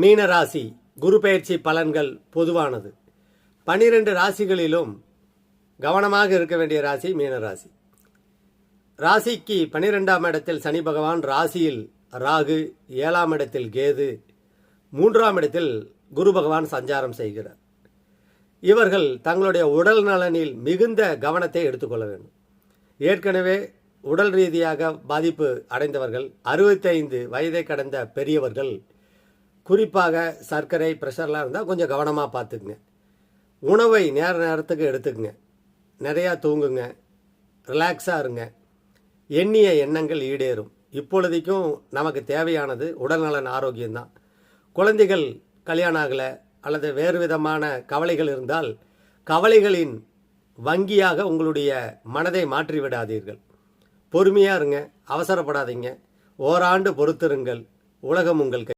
மீனராசி குரு பெயர்ச்சி பலன்கள் பொதுவானது. 12 ராசிகளிலும் கவனமாக இருக்க வேண்டிய ராசி மீனராசி. ராசிக்கு 12ஆம் இடத்தில் சனி பகவான், ராசியில் ராகு, 7ஆம் இடத்தில் கேது, 3ஆம் இடத்தில் குரு பகவான் சஞ்சாரம் செய்கிறார். இவர்கள் தங்களுடைய உடல் நலனில் மிகுந்த கவனத்தை எடுத்துக்கொள்ள வேண்டும். ஏற்கனவே உடல் ரீதியாக பாதிப்பு அடைந்தவர்கள், 65 வயதை கடந்த பெரியவர்கள், குறிப்பாக சர்க்கரை ப்ரெஷர்லாம் இருந்தால் கொஞ்சம் கவனமாக பார்த்துக்குங்க. உணவை நேரத்துக்கு எடுத்துக்குங்க. நிறையா தூங்குங்க, ரிலாக்ஸாக இருங்க. எண்ணிய எண்ணங்கள் ஈடேறும். இப்பொழுதைக்கும் நமக்கு தேவையானது உடல்நலன் ஆரோக்கியம்தான். குழந்தைகள் கல்யாணம் ஆகலை அல்லது வேறு விதமான கவலைகள் இருந்தால் கவலைகளின் வங்கியாக உங்களுடைய மனதை மாற்றி விடாதீர்கள். பொறுமையாக இருங்க, அவசரப்படாதீங்க. ஓராண்டு பொறுத்திருங்கள். உலகம் உங்கள்